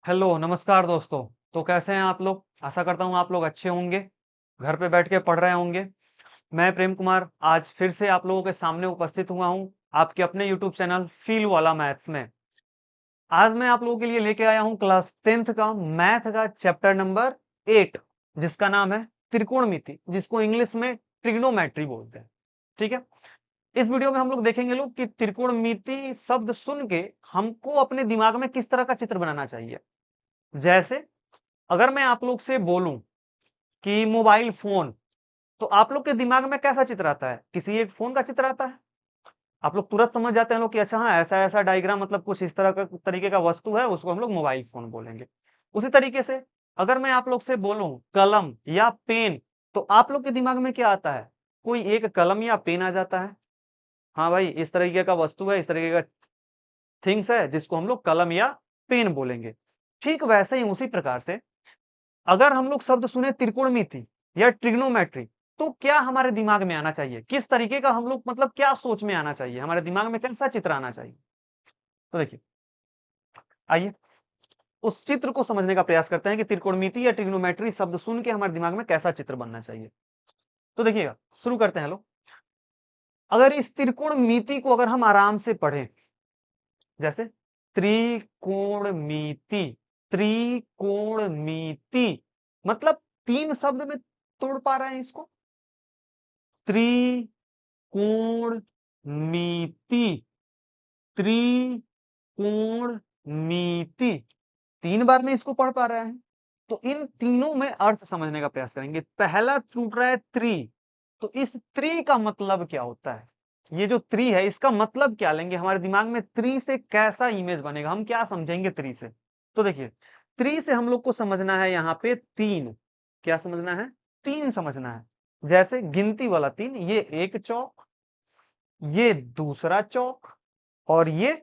Hello, नमस्कार दोस्तों। तो कैसे हैं आप लोग? आशा करता हूँ आप लोग अच्छे होंगे, घर पे बैठ के पढ़ रहे होंगे। मैं प्रेम कुमार आज फिर से आप लोगों के सामने उपस्थित हुआ हूँ, आपके अपने यूट्यूब चैनल फ़ील वाला मैथ्स में। आज मैं आप लोगों के लिए लेके आया हूँ क्लास 10th का मैथ का चैप्टर नंबर 8, जिसका नाम है त्रिकोणमिति, जिसको इंग्लिश में ट्रिग्नोमेट्री बोलते हैं। ठीक है? इस वीडियो में हम लोग देखेंगे लोग कि त्रिकोणमिति शब्द सुन के हमको अपने दिमाग में किस तरह का चित्र बनाना चाहिए। जैसे अगर मैं आप लोग से बोलूं कि मोबाइल फोन, तो आप लोग के दिमाग में कैसा चित्र आता है? किसी एक फोन का चित्र आता है। आप लोग तुरंत समझ जाते हैं लोग कि अच्छा हाँ, ऐसा ऐसा डायग्राम, मतलब कुछ इस तरह का तरीके का वस्तु है, उसको हम लोग मोबाइल फोन बोलेंगे। उसी तरीके से अगर मैं आप लोग से बोलूं कलम या पेन, तो आप लोग के दिमाग में क्या आता है? कोई एक कलम या पेन आ जाता है। हाँ भाई, इस तरीके का वस्तु है, इस तरीके का थिंग्स है, जिसको हम लोग कलम या पेन बोलेंगे। ठीक वैसे ही उसी प्रकार से अगर हम लोग शब्द सुने त्रिकोणमिति या ट्रिग्नोमेट्री, तो क्या हमारे दिमाग में आना चाहिए? किस तरीके का हम लोग, मतलब क्या सोच में आना चाहिए? हमारे दिमाग में कैसा चित्र आना चाहिए? तो देखिए, आइए उस चित्र को समझने का प्रयास करते हैं कि त्रिकोणमिति या ट्रिग्नोमेट्री शब्द सुन के हमारे दिमाग में कैसा चित्र बनना चाहिए। तो देखिएगा, शुरू करते हैं लोग। अगर इस त्रिकोणमिति को अगर हम आराम से पढ़ें, जैसे त्रिकोणमिति, त्रिकोणमिति, मतलब तीन शब्द में तोड़ पा रहे हैं इसको। त्रिकोणमिति, त्रिकोणमिति, तीन बार में इसको पढ़ पा रहे हैं। तो इन तीनों में अर्थ समझने का प्रयास करेंगे। पहला टूट रहा है त्रि, तो इस त्रि का मतलब क्या होता है? ये जो त्रि है, इसका मतलब क्या लेंगे? हमारे दिमाग में त्रि से कैसा इमेज बनेगा, हम क्या समझेंगे त्रि से? तो देखिए, त्रि से हम लोग को समझना है यहाँ पे तीन। क्या समझना है? तीन समझना है। जैसे गिनती वाला तीन, ये एक चौक, ये दूसरा चौक, और ये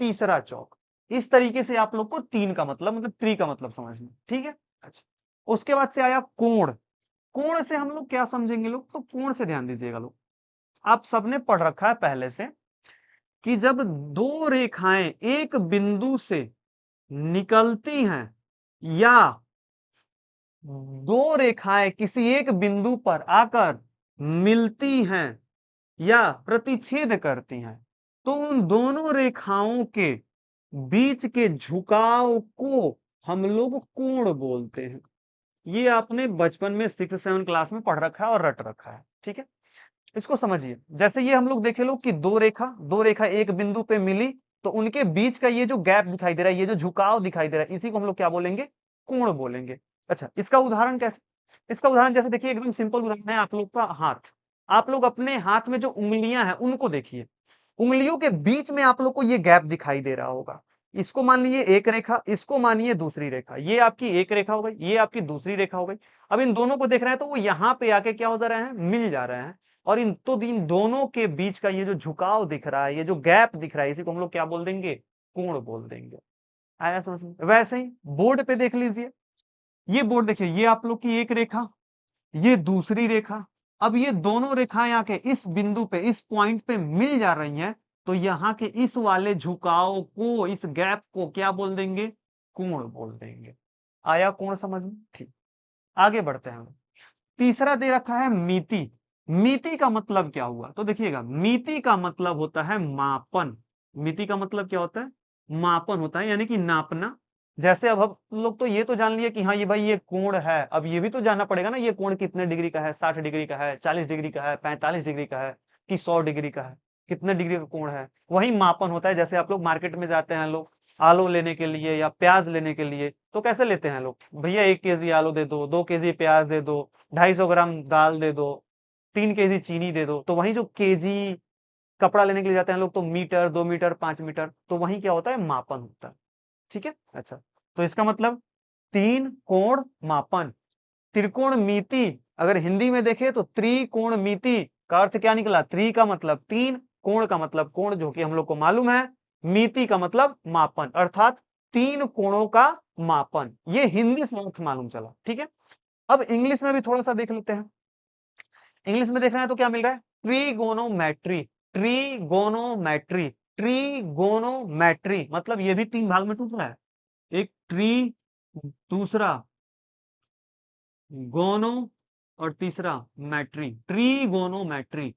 तीसरा चौक। इस तरीके से आप लोग को तीन का मतलब त्रि का मतलब समझना। ठीक है? अच्छा, उसके बाद से आया कोण। कोण से हम लोग क्या समझेंगे लोग? तो कोण से ध्यान दीजिएगा लोग, आप सबने पढ़ रखा है पहले से कि जब दो रेखाएं एक बिंदु से निकलती हैं, या दो रेखाएं किसी एक बिंदु पर आकर मिलती हैं या प्रतिच्छेद करती हैं, तो उन दोनों रेखाओं के बीच के झुकाव को हम लोग कोण बोलते हैं। ये आपने बचपन में 6-7 क्लास में पढ़ रखा है और रट रखा है। ठीक है? इसको समझिए। जैसे ये हम लोग देखे लोग कि दो रेखा एक बिंदु पे मिली, तो उनके बीच का ये जो गैप दिखाई दे रहा है, ये जो झुकाव दिखाई दे रहा है, इसी को हम लोग क्या बोलेंगे? कोण बोलेंगे। अच्छा, इसका उदाहरण कैसे? इसका उदाहरण जैसे देखिए, एकदम सिंपल उदाहरण है आप लोग का हाथ। आप लोग अपने हाथ में जो उंगलियां हैं उनको देखिए, उंगलियों के बीच में आप लोग को ये गैप दिखाई दे रहा होगा। इसको मान लीजिए एक रेखा, इसको मानिए दूसरी रेखा। ये आपकी एक रेखा हो गई, ये आपकी दूसरी रेखा हो गई। अब इन दोनों को देख रहे हैं तो वो यहाँ पे आके क्या हो जा रहे हैं? मिल जा रहे हैं। और इन दोनों के बीच का ये जो झुकाव दिख रहा है, ये जो गैप दिख रहा है, इसी को हम लोग क्या बोल देंगे? कोण बोल देंगे। आया समझ में? वैसे ही बोर्ड पे देख लीजिए, ये बोर्ड देखिए, ये आप लोग की एक रेखा, ये दूसरी रेखा। अब ये दोनों रेखाएं आके इस बिंदु पे, इस पॉइंट पे मिल जा रही हैं, तो यहाँ के इस वाले झुकाव को, इस गैप को क्या बोल देंगे? कोण बोल देंगे। आया कोण समझ में? ठीक, आगे बढ़ते हैं। तीसरा दे रखा है मिति। मिति का मतलब क्या हुआ? तो देखिएगा, मिति का मतलब होता है मापन। मिति का मतलब क्या होता है? मापन होता है, यानी कि नापना। जैसे अब हम लोग तो ये तो जान लिए कि हाँ ये भाई ये कोण है, अब ये भी तो जानना पड़ेगा ना, ये कोण कितने डिग्री का है? 60 डिग्री का है, 40 डिग्री का है, 45 डिग्री का है, कि 100 डिग्री का है? कितने डिग्री का कोण है? वही मापन होता है। जैसे आप लोग मार्केट में जाते हैं लोग आलू लेने के लिए या प्याज लेने के लिए, तो कैसे लेते हैं लोग? भैया 1 केजी आलू दे दो, 2 केजी प्याज दे दो, 250 ग्राम दाल दे दो, 3 केजी चीनी दे दो। तो वही जो केजी, कपड़ा लेने के लिए जाते हैं लोग तो मीटर, 2 मीटर, 5 मीटर, तो वही क्या होता है? मापन होता है। ठीक है? अच्छा, तो इसका मतलब तीन कोण मापन। त्रिकोणमिति अगर हिंदी में देखें तो त्रिकोणमिति का अर्थ क्या निकला? त्रि का मतलब तीन, कोण का मतलब कोण, जो कि हम लोग को मालूम है। मिति का मतलब मापन, अर्थात तीन कोणों का मापन। ये हिंदी से अर्थ मालूम चला। ठीक है? अब इंग्लिश में भी थोड़ा सा देख लेते हैं। इंग्लिश में देख रहे हैं तो क्या मिल रहा है? ट्रीगोनोमेट्री, ट्रीगोनोमेट्री, ट्रीगोनोमेट्री, मतलब ये भी तीन भाग में टूट रहा है। एक ट्री, दूसरा गोनो, और तीसरा मैट्री, ट्रीगोनोमेट्री,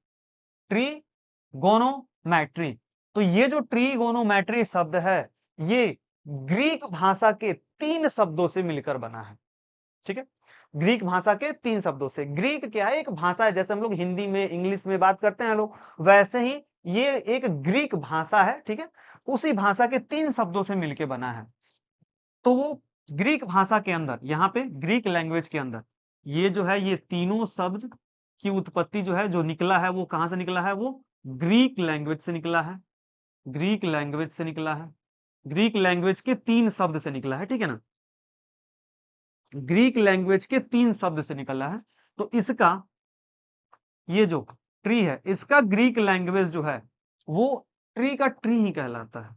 ट्रीगोनोमेट्री। तो ये जो ट्रीगोनोमेट्री शब्द है, ये ग्रीक भाषा के 3 शब्दों से मिलकर बना है। ठीक है, ग्रीक भाषा के 3 शब्दों से। ग्रीक क्या है? एक भाषा है, जैसे हम लोग हिंदी में, इंग्लिश में बात करते हैं लोग, वैसे ही ये एक ग्रीक भाषा है। ठीक है, उसी भाषा के 3 शब्दों से मिलकर बना है। तो वो ग्रीक भाषा के अंदर, यहाँ पे ग्रीक लैंग्वेज के अंदर, ये जो है, ये तीनों शब्द की उत्पत्ति जो है, जो निकला है, वो कहां से निकला है? वो ग्रीक लैंग्वेज से निकला है। ग्रीक लैंग्वेज से निकला है। ग्रीक लैंग्वेज के 3 शब्द से निकला है। ठीक है ना, ग्रीक लैंग्वेज के 3 शब्द से निकला है। तो इसका, ये जो ट्री है, इसका ग्रीक लैंग्वेज जो है, वो ट्री का ट्री ही कहलाता है।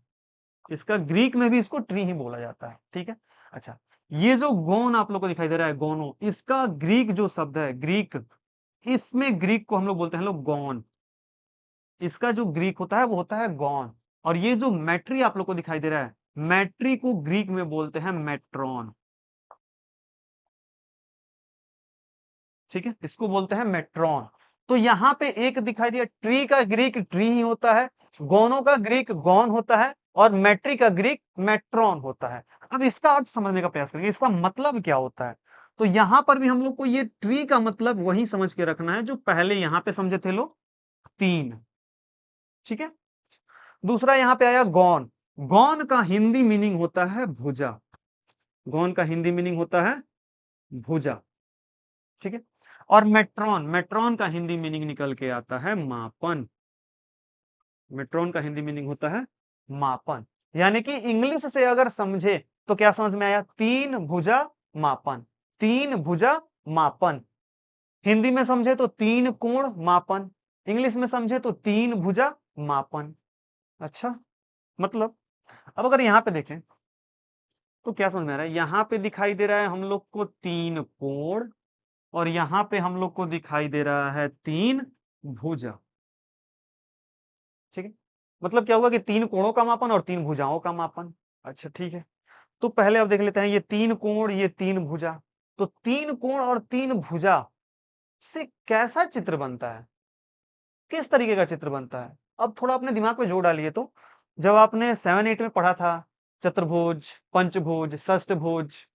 इसका ग्रीक में भी इसको ट्री ही बोला जाता है। ठीक है, अच्छा, ये जो गोन आप लोग को दिखाई दे रहा है, गोनो, इसका ग्रीक जो शब्द है, ग्रीक, इसमें ग्रीक को हम लोग बोलते हैं लोग गौन। इसका जो ग्रीक होता है वो होता है गौन। और ये जो मैट्री आप लोग को दिखाई दे रहा है, मैट्री को ग्रीक में बोलते हैं मेट्रॉन। ठीक है, इसको बोलते हैं मेट्रॉन। तो यहां पे एक दिखाई दिया, ट्री का ग्रीक ट्री ही होता है, गोनो का ग्रीक गौन होता है, और मैट्री का ग्रीक मेट्रॉन होता है। अब इसका अर्थ समझने का प्रयास करेंगे, इसका मतलब क्या होता है। तो यहां पर भी हम लोग को ये ट्री का मतलब वही समझ के रखना है जो पहले यहां पे समझे थे लोग, 3। ठीक है, दूसरा यहां पे आया गौन। गौन का हिंदी मीनिंग होता है भुजा। गौन का हिंदी मीनिंग होता है भुजा। ठीक है, और मेट्रॉन, मेट्रॉन का हिंदी मीनिंग निकल के आता है मापन। मेट्रॉन का हिंदी मीनिंग होता है मापन। यानी कि इंग्लिश से अगर समझे तो क्या समझ में आया? 3 भुजा मापन, 3 भुजा मापन। हिंदी में समझे तो 3 कोण मापन, इंग्लिश में समझे तो 3 भुजा मापन। अच्छा, मतलब अब अगर यहां पे देखें तो क्या समझ में आ रहा है? यहां पे दिखाई दे रहा है हम लोग को 3 कोण, और यहां पे हम लोग को दिखाई दे रहा है 3 भुजा। ठीक है, मतलब क्या हुआ कि 3 कोणों का मापन और 3 भुजाओं का मापन। अच्छा, ठीक है, तो पहले अब देख लेते हैं, ये 3 कोण, ये 3 भुजा। तो 3 कोण और 3 भुजा से कैसा चित्र बनता है? किस तरीके का चित्र बनता है? अब थोड़ा अपने दिमाग में जोड़ डालिए। तो जब आपने 7 8 में पढ़ा था, चतुर्भुज, पंचभुज, षष्ठभुज,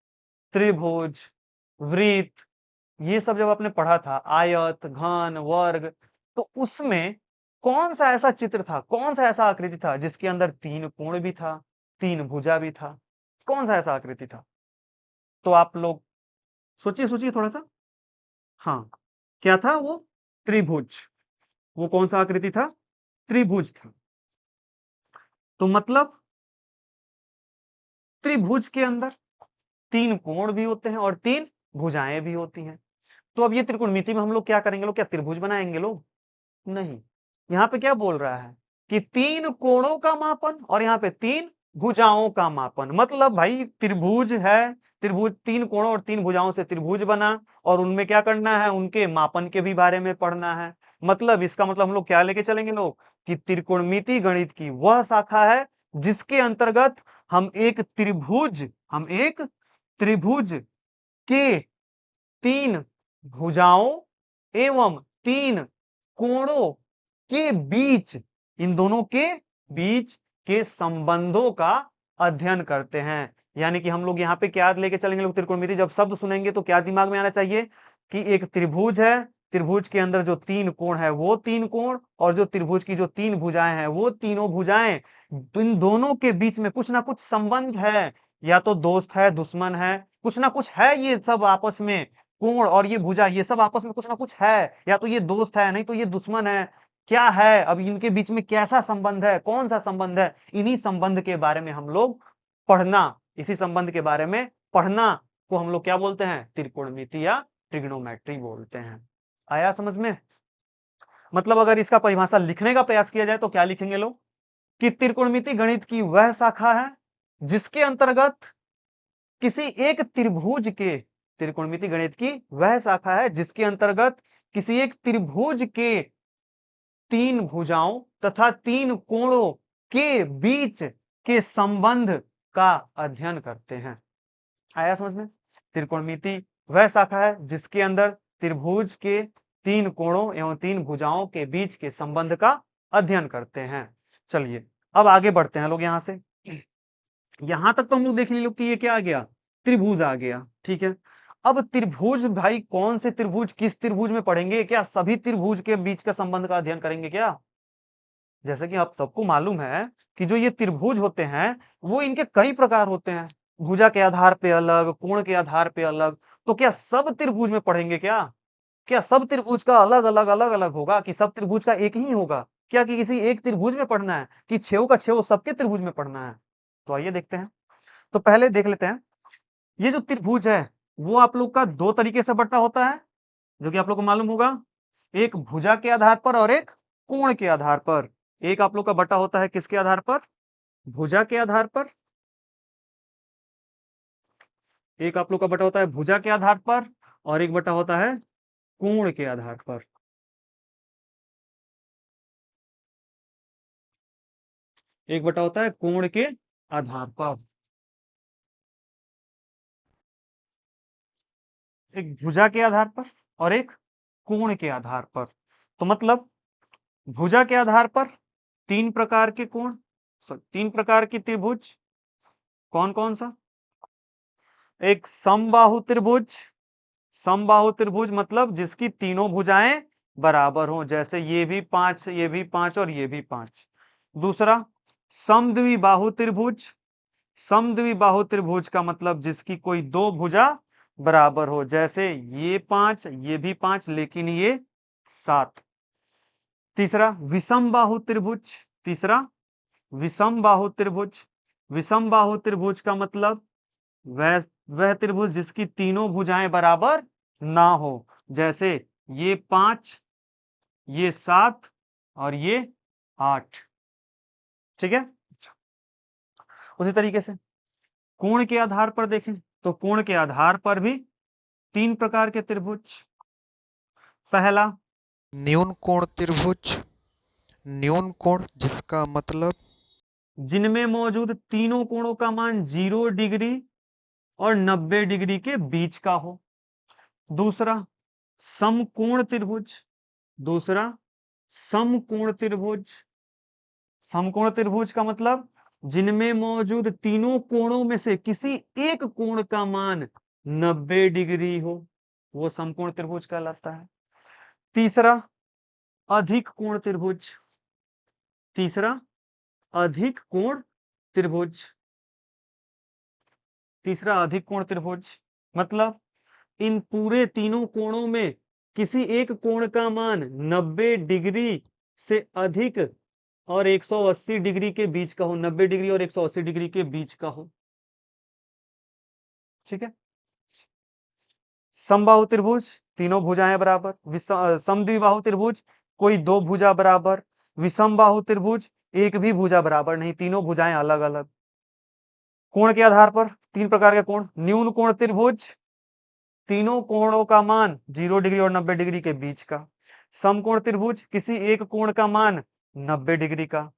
त्रिभुज, वृत्त, ये सब जब आपने पढ़ा था, आयत, घन, वर्ग, तो उसमें कौन सा ऐसा चित्र था, कौन सा ऐसा आकृति था जिसके अंदर 3 कोण भी था, 3 भुजा भी था? कौन सा ऐसा आकृति था? तो आप लोग सोचिए, सोचिए थोड़ा सा। हाँ, क्या था वो? त्रिभुज। वो कौन सा आकृति था? त्रिभुज था। तो मतलब त्रिभुज के अंदर 3 कोण भी होते हैं और 3 भुजाएं भी होती हैं। तो अब ये त्रिकोणमिति में हम लोग क्या करेंगे? लोग क्या त्रिभुज बनाएंगे लोग? नहीं, यहाँ पे क्या बोल रहा है कि 3 कोणों का मापन और यहाँ पे 3 भुजाओं का मापन। मतलब भाई त्रिभुज है, त्रिभुज 3 कोणों और 3 भुजाओं से त्रिभुज बना, और उनमें क्या करना है? उनके मापन के भी बारे में पढ़ना है। मतलब इसका मतलब हम लोग क्या लेके चलेंगे लोग, कि त्रिकोणमिति गणित की वह शाखा है जिसके अंतर्गत हम एक त्रिभुज के 3 भुजाओं एवं 3 कोणों के बीच, इन दोनों के बीच के संबंधों का अध्ययन करते हैं। यानी कि हम लोग यहाँ पे क्या लेके चलेंगे लोग? त्रिकोणमिति जब शब्द सुनेंगे तो क्या दिमाग में आना चाहिए कि एक त्रिभुज है, त्रिभुज के अंदर जो 3 कोण है वो 3 कोण, और जो त्रिभुज की जो 3 भुजाएं हैं वो तीनों भुजाएं, इन दोनों के बीच में कुछ ना कुछ संबंध है, या तो दोस्त है, दुश्मन है, कुछ ना कुछ है। ये सब आपस में, कोण और ये भुजा, ये सब आपस में कुछ ना कुछ है, या तो ये दोस्त है, नहीं तो ये दुश्मन है। क्या है? अब इनके बीच में कैसा संबंध है, कौन सा संबंध है? इन्हीं संबंध के बारे में हम लोग पढ़ना, इसी संबंध के बारे में पढ़ना को हम लोग क्या बोलते हैं? त्रिकोणमिति या ट्रिग्नोमेट्री बोलते हैं। आया समझ में? मतलब अगर इसका परिभाषा लिखने का प्रयास किया जाए तो क्या लिखेंगे लोग, कि त्रिकोणमिति गणित की वह शाखा है जिसके अंतर्गत किसी एक त्रिभुज के, त्रिकोणमिति गणित की वह शाखा है जिसके अंतर्गत किसी एक त्रिभुज के 3 भुजाओं तथा 3 कोणों के बीच के संबंध का अध्ययन करते हैं। आया समझ में? त्रिकोणमिति वह शाखा है जिसके अंदर त्रिभुज के 3 कोणों एवं 3 भुजाओं के बीच के संबंध का अध्ययन करते हैं। चलिए अब आगे बढ़ते हैं लोग यहां से। यहां तक तो हम लोग देख लिए कि ये क्या आ गया, त्रिभुज आ गया, ठीक है। अब त्रिभुज भाई कौन से त्रिभुज किस त्रिभुज में पढ़ेंगे? क्या सभी त्रिभुज के बीच का संबंध का अध्ययन करेंगे क्या? जैसे कि आप सबको मालूम है कि जो ये त्रिभुज होते हैं वो इनके कई प्रकार होते हैं, भुजा के आधार पे अलग, कोण के आधार पे अलग। तो क्या सब त्रिभुज में पढ़ेंगे क्या? क्या सब त्रिभुज का अलग अलग अलग अलग होगा कि सब त्रिभुज का एक ही होगा? क्या कि किसी एक त्रिभुज में पढ़ना है कि छेव का छेव सबके त्रिभुज में पढ़ना है? तो आइए देखते हैं। तो पहले देख लेते हैं, ये जो त्रिभुज है वो आप लोग का दो तरीके से बंटा होता है, जो कि आप लोग को मालूम होगा। एक भुजा के आधार पर और एक कोण के आधार पर। एक आप लोग का बटा होता है किसके आधार पर? भुजा के आधार पर। एक आप लोग का बटा होता है भुजा के आधार पर और एक बटा होता है कोण के आधार पर। एक बटा होता है कोण के आधार पर। एक भुजा के आधार पर और एक कोण के आधार पर। तो मतलब भुजा के आधार पर 3 प्रकार के कोण, 3 प्रकार की त्रिभुज। कौन कौन सा? एक समबाहु त्रिभुज। समबाहु त्रिभुज मतलब जिसकी तीनों भुजाएं बराबर हों, जैसे ये भी 5, ये भी 5 और ये भी 5। दूसरा समद्विबाहु त्रिभुज। समद्विबाहु त्रिभुज का मतलब जिसकी कोई दो भुजा बराबर हो, जैसे ये 5, ये भी 5, लेकिन ये 7। तीसरा विषम बाहु त्रिभुज। तीसरा विषम बाहु त्रिभुज। विषम बाहु त्रिभुज का मतलब वह वह त्रिभुज जिसकी तीनों भुजाएं बराबर ना हो, जैसे ये 5, ये 7 और ये 8। ठीक है। उसी तरीके से कोण के आधार पर देखें तो कोण के आधार पर भी 3 प्रकार के त्रिभुज। पहला न्यून कोण त्रिभुज। न्यून कोण जिसका मतलब जिनमें मौजूद तीनों कोणों का मान 0 डिग्री और 90 डिग्री के बीच का हो। दूसरा समकोण त्रिभुज। दूसरा समकोण त्रिभुज। समकोण त्रिभुज का मतलब जिनमें मौजूद तीनों कोणों में से किसी एक कोण का मान 90 डिग्री हो, वो समकोण त्रिभुज कहलाता है। तीसरा अधिक कोण त्रिभुज। तीसरा अधिक कोण त्रिभुज। तीसरा अधिक कोण त्रिभुज मतलब इन पूरे तीनों कोणों में किसी एक कोण का मान 90 डिग्री से अधिक और 180 डिग्री के बीच का हो। 90 डिग्री और 180 डिग्री के बीच का हो। ठीक है। समबाहु त्रिभुज तीनों भुजाएं बराबर। समद्विबाहु त्रिभुज कोई दो भुजा बराबर। विषम बाहु त्रिभुज एक भी भुजा बराबर नहीं, तीनों भुजाएं अलग अलग। कोण के आधार पर 3 प्रकार के कोण। न्यून कोण त्रिभुज तीनों कोणों का मान 0 डिग्री और 90 डिग्री के बीच का। समकोण त्रिभुज किसी एक कोण का मान 90 डिग्री का।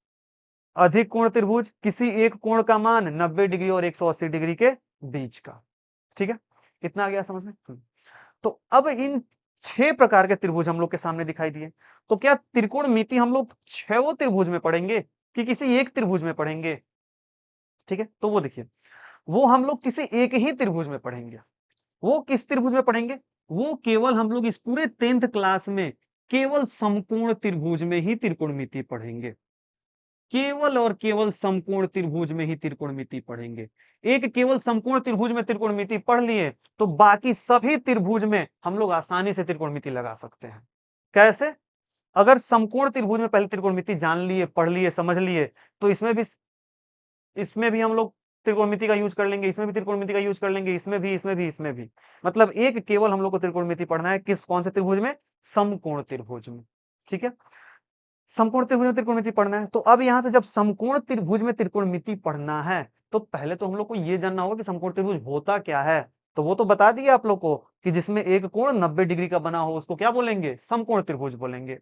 अधिक कोण त्रिभुज किसी एक कोण का मान 90 डिग्री और 180 डिग्री के बीच का। ठीक है, इतना आ गया समझ में? तो अब इन 6 प्रकार के त्रिभुज हम लोग के सामने दिखाई दिए। तो क्या त्रिकोणमिति हम लोग 6 त्रिभुज में पढ़ेंगे कि किसी एक त्रिभुज में पढ़ेंगे? ठीक है, तो वो देखिए, वो हम लोग किसी एक ही त्रिभुज में पढ़ेंगे। वो किस त्रिभुज में पढ़ेंगे? वो केवल हम लोग इस पूरे 10th क्लास में केवल समकोण त्रिभुज में ही त्रिकोणमिति पढ़ेंगे। केवल और केवल समकोण त्रिभुज में ही त्रिकोणमिति पढ़ेंगे। एक केवल समकोण त्रिभुज में त्रिकोणमिति पढ़ लिए तो बाकी सभी त्रिभुज में हम लोग आसानी से त्रिकोणमिति लगा सकते हैं। कैसे? अगर समकोण त्रिभुज में पहले त्रिकोणमिति जान लिए, पढ़ लिए, समझ लिए, तो इसमें भी हम लोग त्रिकोणमिति का यूज कर लेंगे, इसमें भी त्रिकोणमिति का यूज कर लेंगे, इसमें भी, इसमें भी, इसमें भी। मतलब एक केवल हम लोग को त्रिकोणमिति पढ़ना है किस, कौन से त्रिभुज में? समकोण त्रिभुज में। ठीक है, समकोण त्रिभुज में त्रिकोणमिति पढ़ना है। तो अब यहां से जब समकोण त्रिभुज में त्रिकोणमिति पढ़ना है तो पहले तो हम लोग को यह जानना होगा कि समकोण त्रिभुज होता क्या है। तो वो तो बता दिए आप लोग को कि जिसमें एक कोण 90 डिग्री का बना हो उसको क्या बोलेंगे? समकोण त्रिभुज बोलेंगे।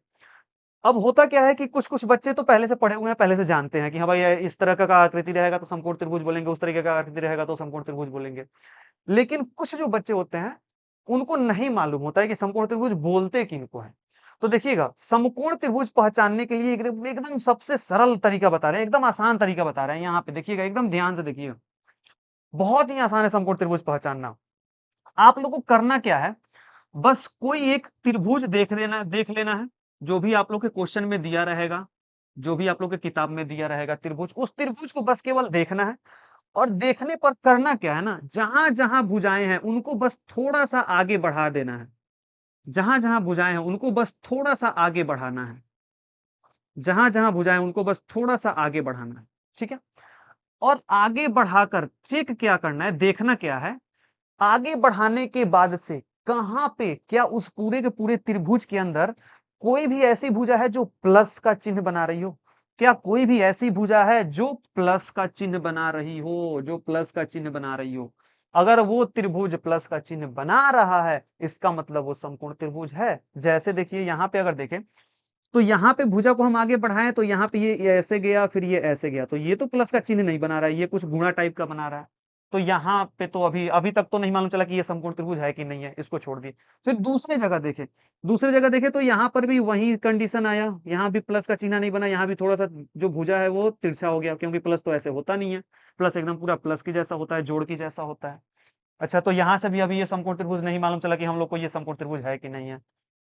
अब होता क्या है कि कुछ-कुछ बच्चे तो पहले से पढ़े हुए हैं, पहले से जानते हैं कि हाँ भाई इस तरह का आकृति रहेगा तो समकोण त्रिभुज बोलेंगे, उस तरीके का आकृति रहेगा तो समकोण त्रिभुज बोलेंगे। लेकिन कुछ जो बच्चे होते हैं, उनको नहीं मालूम होता है कि समकोण त्रिभुज बोलते किनको हैं। तो देखिएगा, समकोण त्रिभुज पहचानने के लिए एकदम एकदम सबसे सरल तरीका बता रहे हैं, एकदम आसान तरीका बता रहे हैं। यहाँ पे देखिएगा, एकदम ध्यान से देखिएगा। बहुत ही आसान है समकोण त्रिभुज पहचानना। आप लोगों को करना क्या है, बस कोई एक त्रिभुज देख लेना है, जो भी आप लोग के क्वेश्चन में दिया रहेगा, जो भी आप लोग के किताब में दिया रहेगा त्रिभुज, उस त्रिभुज को बस केवल देखना है। और देखने पर करना क्या है ना, जहां-जहां भुजाएं हैं उनको बस थोड़ा-सा आगे बढ़ा देना है। जहां-जहां भुजाएं हैं उनको बस थोड़ा-सा आगे बढ़ाना है। जहां-जहां भुजाएं उनको बस थोड़ा-सा आगे बढ़ाना है। ठीक है? और आगे बढ़ाकर चेक क्या करना है, देखना क्या है, आगे बढ़ाने के बाद से कहां पे क्या उस पूरे के पूरे त्रिभुज के अंदर कोई भी ऐसी भुजा है जो प्लस का चिन्ह बना रही हो? क्या कोई भी ऐसी भुजा है जो प्लस का चिन्ह बना रही हो, जो प्लस का चिन्ह बना रही हो? अगर वो त्रिभुज प्लस का चिन्ह बना रहा है, इसका मतलब वो समकोण त्रिभुज है। जैसे देखिए यहां पे अगर देखें, तो यहाँ पे भुजा को हम आगे बढ़ाएं तो यहाँ पे ये ऐसे गया, फिर ये ऐसे गया, तो ये तो प्लस का चिन्ह नहीं बना रहा है, ये कुछ गुणा टाइप का बना रहा है। तो यहाँ पे तो अभी अभी तक तो नहीं मालूम चला कि ये समकोण त्रिभुज है कि नहीं है, इसको छोड़ दिए। फिर दूसरे जगह देखें तो यहाँ पर भी वही कंडीशन आया, यहाँ भी प्लस का चिन्ह नहीं बना, यहाँ भी थोड़ा सा जो भुजा है वो तिरछा हो गया, क्योंकि प्लस तो ऐसे होता नहीं है। प्लस एकदम पूरा प्लस की जैसा होता है, जोड़ की जैसा होता है। अच्छा, तो यहाँ से भी अभी ये समकोण त्रिभुज नहीं मालूम चला कि हम लोग को ये समकोण त्रिभुज है कि नहीं है।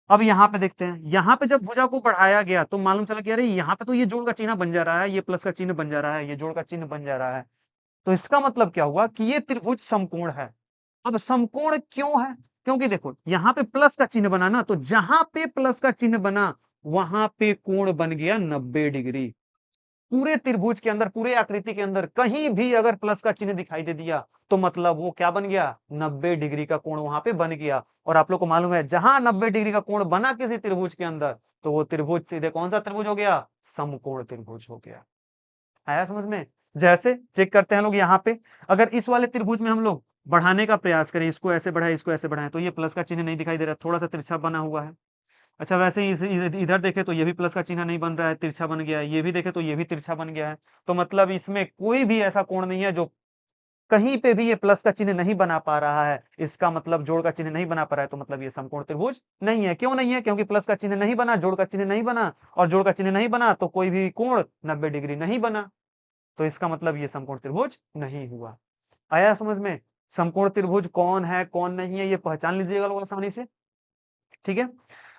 अब यहाँ पे देखते हैं, यहाँ पे जब भुजा को बढ़ाया गया तो मालूम चला कि अरे यहाँ पे तो ये जोड़ का चिन्ह बन जा रहा है, ये प्लस का चिन्ह बन जा रहा है, ये जोड़ का चिन्ह बन जा रहा है। तो इसका मतलब क्या हुआ कि ये त्रिभुज समकोण है। अब समकोण क्यों है? क्योंकि देखो यहाँ पे प्लस का चिन्ह बना ना, तो जहां पे प्लस का चिन्ह बना वहां पे कोण बन गया 90 डिग्री। पूरे त्रिभुज के अंदर, पूरे आकृति के अंदर कहीं भी अगर प्लस का चिन्ह दिखाई दे दिया तो मतलब वो क्या बन गया, 90 डिग्री का कोण वहां पे बन गया। और आप लोग को मालूम है, जहां 90 डिग्री का कोण बना किसी त्रिभुज के अंदर, तो वो त्रिभुज सीधे कौन सा त्रिभुज हो गया, समकोण त्रिभुज हो गया। आया समझ में? जैसे चेक करते हैं लोग यहाँ पे, अगर इस वाले त्रिभुज में हम लोग बढ़ाने का प्रयास करें, इसको ऐसे बढ़ाए, इसको ऐसे बढ़ाएं, तो ये प्लस का चिन्ह नहीं दिखाई दे रहा, थोड़ा सा तिरछा बना हुआ है। अच्छा, वैसे ही इधर देखें तो ये भी प्लस का चिन्ह नहीं बन रहा है, तिरछा बन गया है। ये भी देखें तो ये भी तिरछा बन गया है। तो मतलब इसमें कोई भी ऐसा कोण नहीं है जो कहीं पे भी ये प्लस का चिन्ह नहीं बना पा रहा है। इसका मतलब जोड़ का चिन्ह नहीं बना पा रहा है, तो मतलब ये समकोण त्रिभुज नहीं है। क्यों नहीं है? क्योंकि प्लस का चिन्ह नहीं बना, जोड़ का चिन्ह नहीं बना, और जोड़ का चिन्ह नहीं बना तो कोई भी कोण 90 डिग्री नहीं बना। तो इसका मतलब ये समकोण त्रिभुज नहीं हुआ। आया समझ में? समकोण त्रिभुज कौन है कौन नहीं है ये पहचान लीजिएगा लोग आसानी से। ठीक है?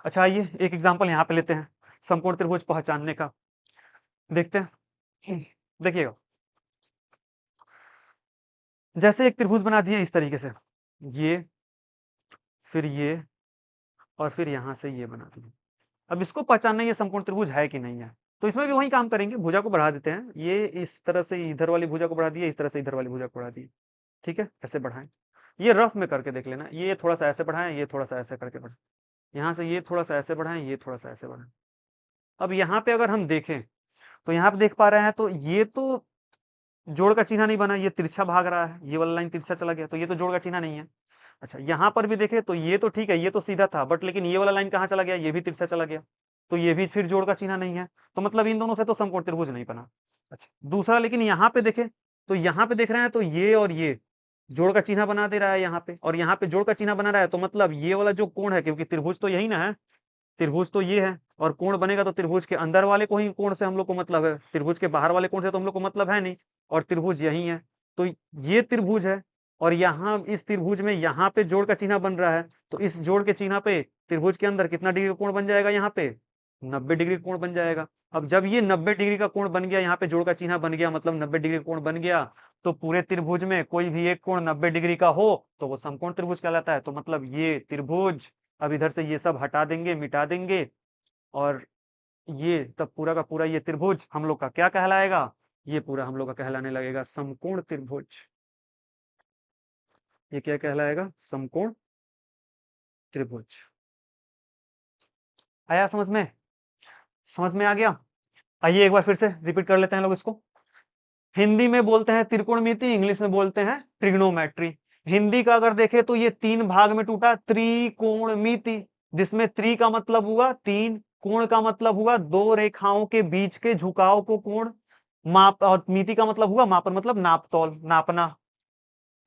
अच्छा, आइए एक एग्जांपल यहाँ पे लेते हैं समकोण त्रिभुज पहचानने का। देखते हैं, देखिएगा, जैसे एक त्रिभुज बना दिया इस तरीके से, ये, फिर ये, और फिर यहां से ये बना दिया। अब इसको पहचानना ये समकोण त्रिभुज है कि नहीं है। तो इसमें भी वही काम करेंगे, भुजा को बढ़ा देते हैं, ये इस तरह से इधर वाली भुजा को बढ़ा दिया, इस तरह से इधर वाली भुजा को बढ़ा दिया। ठीक है, ऐसे बढ़ाएं। ये रफ में करके देख लेना, ये थोड़ा सा ऐसे बढ़ाएं, ये थोड़ा सा ऐसे करके बढ़ाएं, यहाँ से ये थोड़ा सा ऐसे बढ़ाएं, ये थोड़ा सा ऐसे बढ़ाएं। अब यहाँ पे अगर हम देखें तो यहाँ पे देख पा रहे हैं, तो ये तो जोड़ का चिन्ह नहीं बना, ये तिरछा भाग रहा है, ये वाला लाइन तिरछा चला गया, तो ये तो जोड़ का चिन्ह नहीं है। अच्छा, यहाँ पर भी देखें तो ये तो ठीक है, ये तो सीधा था, बट लेकिन ये वाला लाइन कहाँ चला गया, ये भी तिरछा चला गया, तो ये भी फिर जोड़ का चिन्ह नहीं है। तो मतलब इन दोनों से तो समकोण त्रिभुज नहीं बना। अच्छा, दूसरा, लेकिन यहाँ पे देखें तो यहाँ पे देख रहे हैं तो ये और ये जोड़ का चिन्ह बना दे रहा है यहाँ पे, और यहाँ पे जोड़ का चिन्ह बना रहा है, तो मतलब ये वाला जो कोण है, क्योंकि त्रिभुज तो यही ना है, त्रिभुज तो ये है, और कोण बनेगा तो त्रिभुज के अंदर वाले को ही कोण से हम लोग को मतलब है, त्रिभुज के बाहर वाले कोण से तो हम लोग को मतलब है नहीं, और त्रिभुज यही है। तो ये त्रिभुज है, और यहाँ इस त्रिभुज में यहाँ पे जोड़ का चिन्ह बन रहा है, तो इस जोड़ के चिन्ह पे त्रिभुज के अंदर कितना डिग्री का कोण बन जाएगा, यहाँ पे 90 डिग्री का कोण बन जाएगा। अब जब ये 90 डिग्री का कोण बन गया, यहाँ पे जोड़ का चिन्ह बन गया, मतलब 90 डिग्री का कोण बन गया, तो पूरे त्रिभुज में कोई भी एक कोण 90 डिग्री का हो तो वो समकोण त्रिभुज कहलाता है। तो मतलब ये त्रिभुज, अब इधर से ये सब हटा देंगे, मिटा देंगे, और ये तब पूरा का पूरा ये त्रिभुज हम लोग का क्या कहलाएगा, ये पूरा हम लोग का कहलाने लगेगा समकोण त्रिभुज। ये क्या कहलाएगा, समकोण त्रिभुज। आया समझ में? समझ में आ गया? आइए एक बार फिर से रिपीट कर लेते हैं लोग इसको। हिंदी में बोलते हैं त्रिकोणमिति, इंग्लिश में बोलते हैं ट्रिग्नोमेट्री। हिंदी का अगर देखें तो ये तीन भाग में टूटा, त्रिकोणमिति, जिसमें त्रि का मतलब हुआ तीन, कोण का मतलब हुआ दो रेखाओं के बीच के झुकाव को कोण, माप, और मिति का मतलब हुआ मापन, मतलब नापतोल, नापना।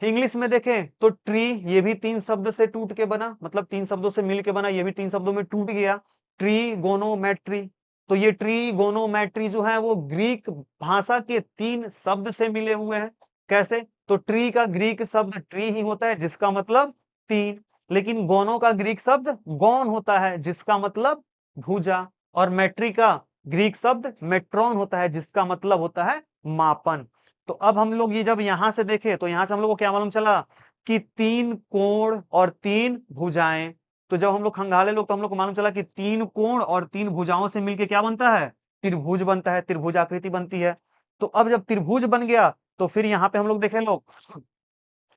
इंग्लिश में देखें तो ट्री, ये भी तीन शब्द से टूट के बना, मतलब तीन शब्दों से मिल के बना, ये भी तीन शब्दों में टूट गया, ट्रीगोनोमेट्री। तो ये ट्रीगोनोमेट्री जो है वो ग्रीक भाषा के तीन शब्द से मिले हुए हैं। कैसे? तो ट्री का ग्रीक शब्द ट्री ही होता है जिसका मतलब तीन, लेकिन गोनो का ग्रीक शब्द गौन होता है जिसका मतलब भुजा, और मैट्री का ग्रीक शब्द मेट्रॉन होता है जिसका मतलब होता है मापन। तो अब हम लोग ये जब यहां से देखें तो यहां से हम लोग को क्या मालूम चला कि तीन कोण और तीन भुजाएं। तो जब हम लोग खंगाले लोग तो हम लोग को मालूम चला कि तीन कोण और तीन भुजाओं से मिलके क्या बनता है? त्रिभुज बनता है, त्रिभुज आकृति बनती है। तो अब जब त्रिभुज बन गया तो फिर यहाँ पे हम लोग देखें लोग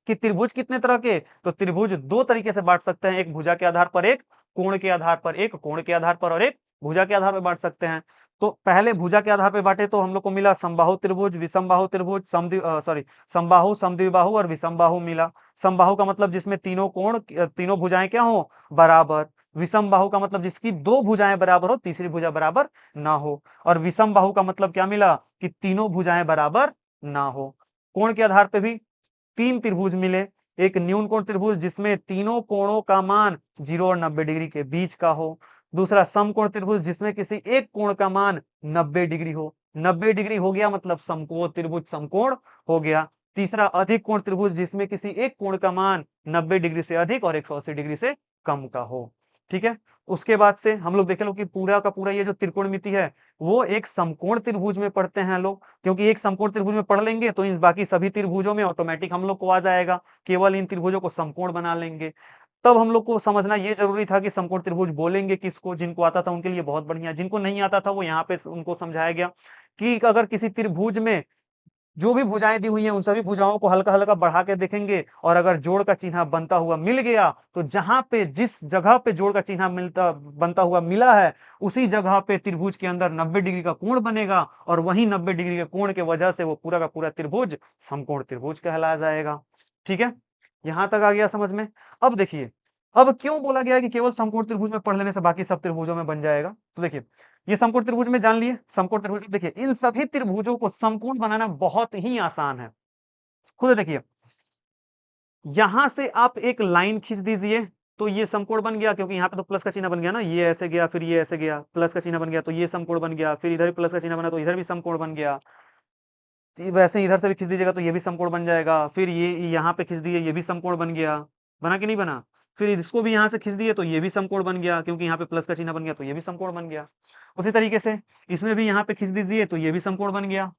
कि त्रिभुज कितने तरह के? तो त्रिभुज दो तरीके से बांट सकते हैं, एक भुजा के आधार पर, एक कोण के आधार पर, एक कोण के आधार पर और एक भुजा के आधार पर बांट सकते हैं। तो पहले भुजा के आधार पर बांटे तो हम लोग को मिला समबाहु त्रिभुज, विषमबाहु त्रिभुज, समबाहु, समद्विबाहु और विषमबाहु मिला। समबाहु का मतलब जिसमें तीनों कोण, तीनों भुजाएं क्या हो? बराबर। विषमबाहु का मतलब जिसकी दो भुजाएं बराबर हो, तीसरी भुजा बराबर ना हो। और विषमबाहु का मतलब क्या मिला? कि तीनों भुजाएं बराबर ना हो। कोण के आधार पर भी तीन त्रिभुज मिले, एक न्यून कोण त्रिभुज जिसमें तीनों कोणों का मान 0 और 90 डिग्री के बीच का हो। दूसरा समकोण त्रिभुज जिसमें किसी एक कोण का मान 90 डिग्री हो। 90 डिग्री हो गया मतलब समकोण त्रिभुज समकोण हो गया। तीसरा अधिक कोण त्रिभुज जिसमें किसी एक कोण का मान 90 डिग्री से अधिक और 180 डिग्री से कम का हो। ठीक है। उसके बाद से हम लोग देखे लो कि पूरा का पूरा ये जो त्रिकोणमिति है वो एक समकोण त्रिभुज में पढ़ते हैं लोग, क्योंकि एक समकोण त्रिभुज में पढ़ लेंगे तो इन बाकी सभी त्रिभुजों में ऑटोमेटिक हम लोग को आ जाएगा, केवल इन त्रिभुजों को समकोण बना लेंगे। तब हम लोग को समझना ये जरूरी था कि समकोण त्रिभुज बोलेंगे किसको, जिनको आता था उनके लिए बहुत बढ़िया, जिनको नहीं आता था वो यहाँ पे उनको समझाया गया कि अगर किसी त्रिभुज में जो भी भुजाएं दी हुई हैं उन सभी भुजाओं को हल्का हल्का बढ़ा के देखेंगे और अगर जोड़ का चिन्ह बनता हुआ मिल गया तो जहां पे जिस जगह पे जोड़ का चिन्ह मिलता बनता हुआ मिला है उसी जगह पे त्रिभुज के अंदर 90 डिग्री का कोण बनेगा और वही 90 डिग्री के कोण के वजह से वो पूरा का पूरा त्रिभुज समकोण त्रिभुज कहलाया जाएगा। ठीक है, यहां तक आ गया समझ में। अब देखिए, अब क्यों बोला गया है कि केवल समकोण त्रिभुज में पढ़ लेने से बाकी सब त्रिभुजों में बन जाएगा? तो देखिए, ये समकोण त्रिभुज में जान लिए, समकोण त्रिभुज देखिए इन सभी त्रिभुजों को समकोण बनाना बहुत ही आसान है। खुद देखिए, यहां से आप एक लाइन खींच दीजिए तो ये समकोण बन गया, क्योंकि यहाँ पे तो प्लस का चिन्ह बन गया ना, ये ऐसे गया फिर ये ऐसे गया, प्लस का चिन्ह बन गया तो ये समकोण बन गया, फिर इधर भी प्लस का चिन्ह बना तो इधर भी समकोण बन गया। वैसे इधर से भी खींच दीजिएगा तो ये भी समकोण बन जाएगा, फिर ये यहाँ पे खींच दिए ये भी समकोण बन गया, बना कि नहीं बना? फिर इसको भी यहाँ से खींच दिए तो ये भी समकोण बन गया, क्योंकि यहाँ पे प्लस का चिन्ह बन गया तो ये भी समकोण बन गया। उसी तरीके से इसमें भी यहाँ पे खींच दीजिए तो ये भी समकोण बन गया,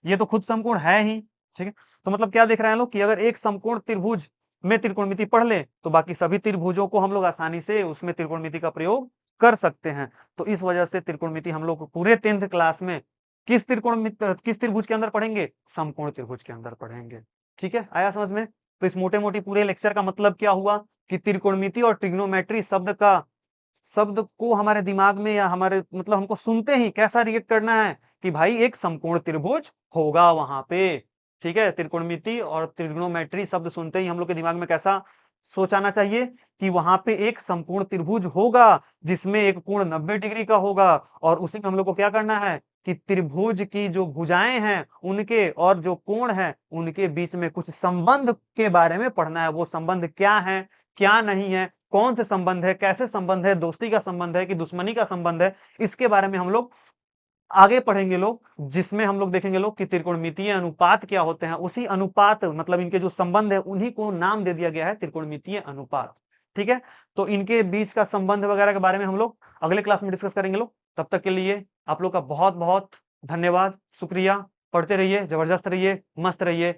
ये तो खुद समकोण है ही। ठीक है, तो मतलब क्या देख रहे हैं लोग कि अगर एक समकोण त्रिभुज में त्रिकोणमिति पढ़ ले तो बाकी सभी त्रिभुजों को हम लोग आसानी से उसमें त्रिकोणमिति का प्रयोग कर सकते हैं। तो इस वजह से त्रिकोणमिति हम लोग पूरे 10th क्लास में किस त्रिभुज के अंदर पढ़ेंगे? समकोण त्रिभुज के अंदर पढ़ेंगे। ठीक है, आया समझ में? तो इस मोटे मोटी पूरे लेक्चर का मतलब क्या हुआ कि त्रिकोणमिति और ट्रिग्नोमेट्री शब्द को हमारे दिमाग में या हमारे मतलब हमको सुनते ही कैसा रिएक्ट करना है कि भाई एक समकोण त्रिभुज होगा वहां पे। ठीक है, त्रिकोणमिति और त्रिग्नोमेट्री शब्द सुनते ही हम लोग के दिमाग में कैसा सोच आना चाहिए कि वहां पे एक समकोण त्रिभुज होगा जिसमें एक कोण 90 डिग्री का होगा, और उसी में हम लोग को क्या करना है कि त्रिभुज की जो भुजाएं हैं उनके और जो कोण है उनके बीच में कुछ संबंध के बारे में पढ़ना है। वो संबंध क्या है, क्या नहीं है, कौन से संबंध है, कैसे संबंध है, दोस्ती का संबंध है कि दुश्मनी का संबंध है, इसके बारे में हम लोग आगे पढ़ेंगे लोग, जिसमें हम लोग देखेंगे लोग कि त्रिकोणमितीय अनुपात क्या होते हैं। उसी अनुपात मतलब इनके जो संबंध है उन्हीं को नाम दे दिया गया है त्रिकोणमितीय अनुपात। ठीक है, तो इनके बीच का संबंध वगैरह के बारे में हम लोग अगले क्लास में डिस्कस करेंगे लोग। तब तक के लिए आप लोग का बहुत बहुत धन्यवाद, शुक्रिया। पढ़ते रहिए, जबरदस्त रहिए, मस्त रहिए।